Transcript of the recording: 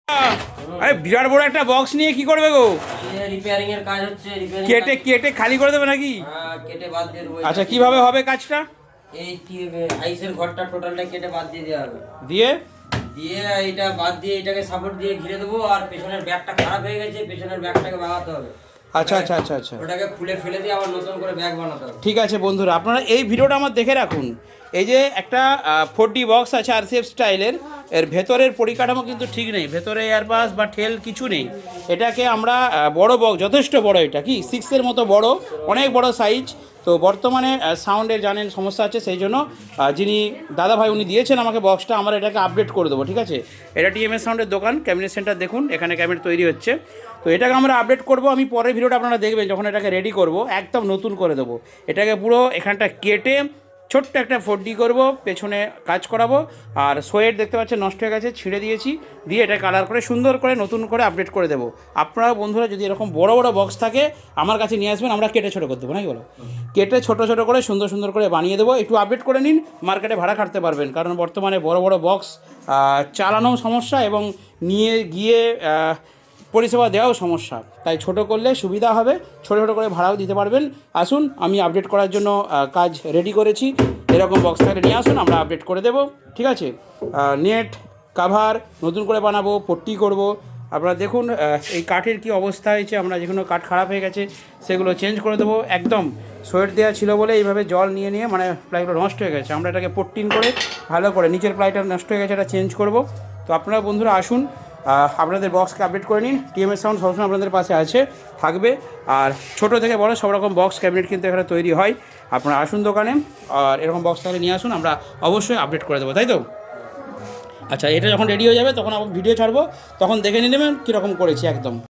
আরে বিরাট বড় একটা বক্স নিয়ে কি করবে গো? রিপেয়ারিং এর কাজ হচ্ছে। কেটে কেটে খালি করে দেবে নাকি? হ্যাঁ, কেটে বাদ দিয়ে দেবো। আচ্ছা, কিভাবে হবে কাজটা? এই কি আইসের ঘরটা টোটালটা কেটে বাদ দিয়ে দেওয়া হবে। দিয়ে দিয়ে এটা বাদ দিয়ে এটাকে সাপোর্ট দিয়ে ঘিরে দেবো। আর পেছনের ব্যাগটা খারাপ হয়ে গেছে, পেছনের ব্যাগটাকে বাগাতে হবে। আচ্ছা আচ্ছা আচ্ছা আচ্ছা, ওটাকে খুলে ফেলে দিয়ে আবার নতুন করে ব্যাগ বানাতে হবে। ঠিক আছে বন্ধুরা, আপনারা এই ভিডিওটা আমার দেখে রাখুন। এই যে একটা 4D বক্স আছে আরসিএফ স্টাইলের, এর ভেতরের পরিকাঠামো কিন্তু ঠিক নেই, ভেতরে এয়ারপাস বা ঠেল কিছু নেই। এটাকে আমরা বড় বক্স, যথেষ্ট বড়, এটা কি 6-এর মতো বড়, অনেক বড় সাইজ। তো বর্তমানে সাউন্ডের জানেন সমস্যা আছে, সেই জন্য যিনি দাদা ভাই উনি দিয়েছেন আমাকে বক্সটা, আমরা এটাকে আপডেট করে দেবো। ঠিক আছে, এটা টিএমএস সাউন্ডের দোকান, ক্যাবিনেট সেন্টার, দেখুন এখানে ক্যাবিনেট তৈরি হচ্ছে। তো এটাকে আমরা আপডেট করব, আমি পরের ভিডিওটা আপনারা দেখবেন যখন এটাকে রেডি করব, একদম নতুন করে দেবো। এটাকে পুরো এখানটা কেটে ছোট্ট একটা 4D করব, পেছনে কাজ করাবো। আর সোয়েট দেখতে পাচ্ছেন নষ্ট হয়ে গেছে, ছিঁড়ে দিয়েছি, দিয়ে এটা কালার করে সুন্দর করে নতুন করে আপডেট করে দেবো। আপনারা বন্ধুরা যদি এরকম বড় বড় বক্স থাকে আমার কাছে নিয়ে আসবেন, আমরা কেটে ছোটো করে দেবো, নাকি বলো? কেটে ছোটো ছোটো করে সুন্দর সুন্দর করে বানিয়ে দেবো। একটু আপডেট করে নিন, মার্কেটে ভাড়া খাটতে পারবেন, কারণ বর্তমানে বড় বড় বক্স চালানোও সমস্যা এবং নিয়ে গিয়ে পরিষেবা দেওয়াও সমস্যা। তাই ছোট করলে সুবিধা হবে, ছোটো ছোটো করে ভাড়াও দিতে পারবেন। আসুন, আমি আপডেট করার জন্য কাজ রেডি করেছি। এরকম বক্স থাকলে নিয়ে আসুন, আমরা আপডেট করে দেবো। ঠিক আছে, নেট কাভার নতুন করে বানাবো, পট্টি করব। আপনারা দেখুন এই কাঠের কি অবস্থা হয়েছে, আমরা যেগুলো কাঠ খারাপ হয়ে গেছে সেগুলো চেঞ্জ করে দেবো। একদম সোয়েট দেওয়া ছিল বলে এইভাবে জল নিয়ে নিয়ে মানে প্লাইগুলো নষ্ট হয়ে গেছে, আমরা এটাকে পট্টিন করে ভালো করে, নিচের প্লাইটা নষ্ট হয়ে গেছে, এটা চেঞ্জ করব। তো আপনারা বন্ধুরা আসুন, আপনাদের বক্সকে আপডেট করে নিন। টিএমএস সাউন্ড সবসময় আপনাদের পাশে আছে, থাকবে। আর ছোটো থেকে বড় সব রকম বক্স ক্যাবিনেট কিন্তু এখানে তৈরি হয়। আপনারা আসুন দোকানে, আর এরকম বক্স তাহলে নিয়ে আসুন, আমরা অবশ্যই আপডেট করে দেবো, তাই তো? আচ্ছা, এটা যখন রেডি হয়ে যাবে তখন আবার ভিডিও ছাড়বো, তখন দেখে নিয়ে নেবেন কীরকম করেছি একদম।